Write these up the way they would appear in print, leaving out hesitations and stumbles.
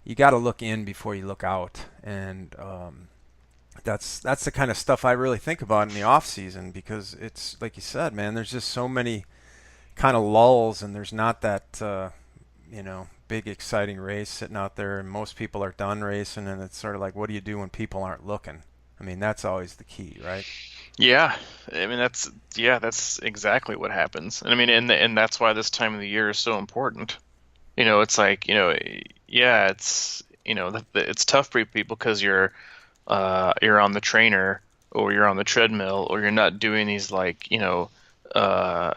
you got to look in before you look out, and that's the kind of stuff I really think about in the off season, because it's like you said, man. There's just so many kind of lulls, and there's not that big exciting race sitting out there, and most people are done racing, and it's sort of like, what do you do when people aren't looking? I mean, that's always the key, right? Yeah, I mean that's exactly what happens. And I mean, and that's why this time of the year is so important. It's like, yeah, it's it's tough for people because you're on the trainer or you're on the treadmill or you're not doing these like, uh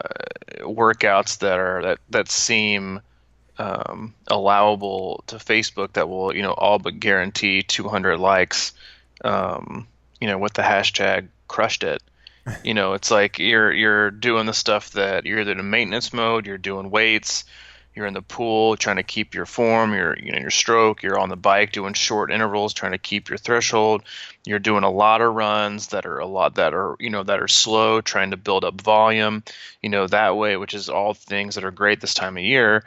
workouts that seem allowable to Facebook that will, all but guarantee 200 likes, with the hashtag crushed it. It's like you're doing the stuff that you're either in maintenance mode, you're doing weights, you're in the pool trying to keep your form, your stroke, you're on the bike doing short intervals trying to keep your threshold. You're doing a lot of runs that are slow, trying to build up volume, that way, which is all things that are great this time of year.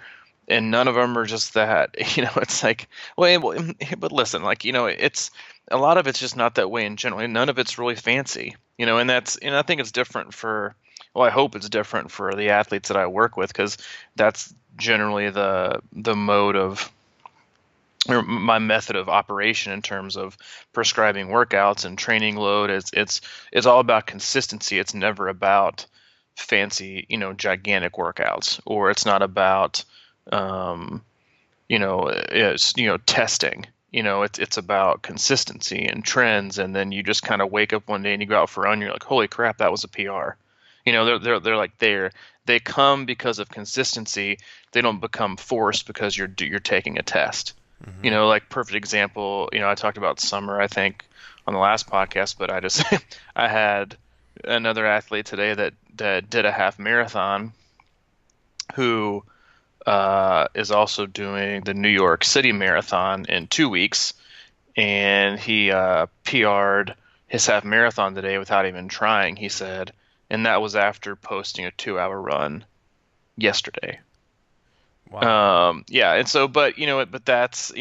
And none of them are just that. It's like, but listen, like, it's a lot of it's just not that way in general. And none of it's really fancy, and I think it's different well, I hope it's different for the athletes that I work with, because that's generally the mode of, or my method of operation in terms of prescribing workouts and training load. It's all about consistency. It's never about fancy, gigantic workouts, or it's not about um, testing. It's about consistency and trends, and then you just kind of wake up one day and you go out for a run. You're like, holy crap, that was a PR. They're like they come because of consistency. They don't become forced because you're taking a test. Hmm. Like perfect example. I talked about Summer, I think, on the last podcast, but I just I had another athlete today that did a half marathon who is also doing the New York City Marathon in 2 weeks, and he PR'd his half marathon today without even trying, he said, and that was after posting a 2 hour run yesterday. Wow. Yeah, and so, but but that's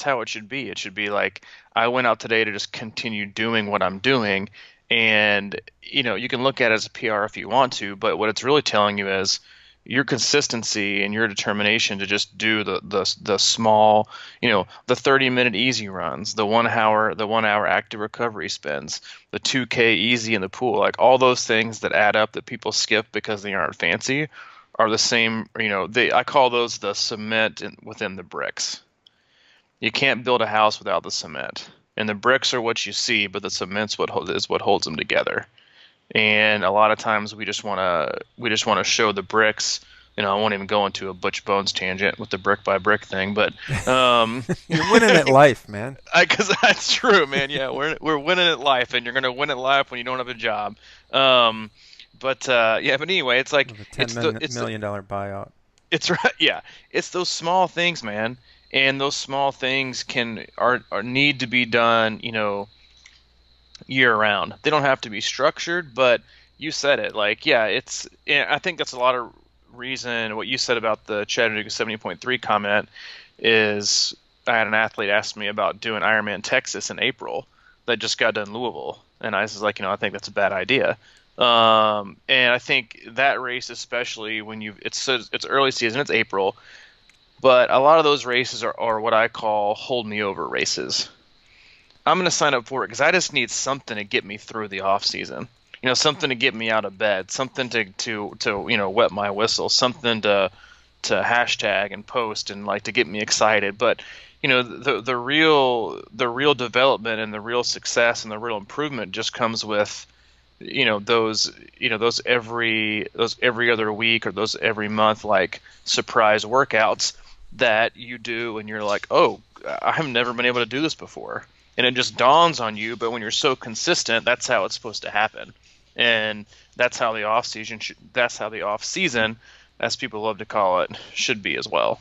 how it should be. It should be like, I went out today to just continue doing what I'm doing, and you can look at it as a PR if you want to, but what it's really telling you is your consistency and your determination to just do the small, the 30-minute easy runs, the 1 hour active recovery spins, the 2K easy in the pool, like all those things that add up that people skip because they aren't fancy, are the same. I call those the cement within the bricks. You can't build a house without the cement, and the bricks are what you see, but the cement's is what holds them together. And a lot of times we just want to show the bricks. I won't even go into a Butch Bones tangent with the brick by brick thing, but You're winning at life, man. because that's true, man. Yeah, we're winning at life, and you're gonna win at life when you don't have a job. Um, yeah, but anyway, it's like With a ten million dollar buyout. it's right. Yeah, it's those small things, man, and those small things are need to be done, year round. They don't have to be structured, but you said it. Like, yeah, I think that's a lot of reason. What you said about the Chattanooga 70.3 comment is, I had an athlete ask me about doing Ironman Texas in April that just got done Louisville, and I was like, I think that's a bad idea. And I think that race, especially when it's early season, it's April, but a lot of those races are what I call hold me over races. I'm going to sign up for it because I just need something to get me through the off season. Something to get me out of bed, something to wet my whistle, something to hashtag and post and like to get me excited. But the real development and the real success and the real improvement just comes with those every other week or those every month, like surprise workouts that you do, and you're like, oh, I've never been able to do this before, and it just dawns on you. But when you're so consistent, that's how it's supposed to happen, and that's how the off season, as people love to call it, should be as well.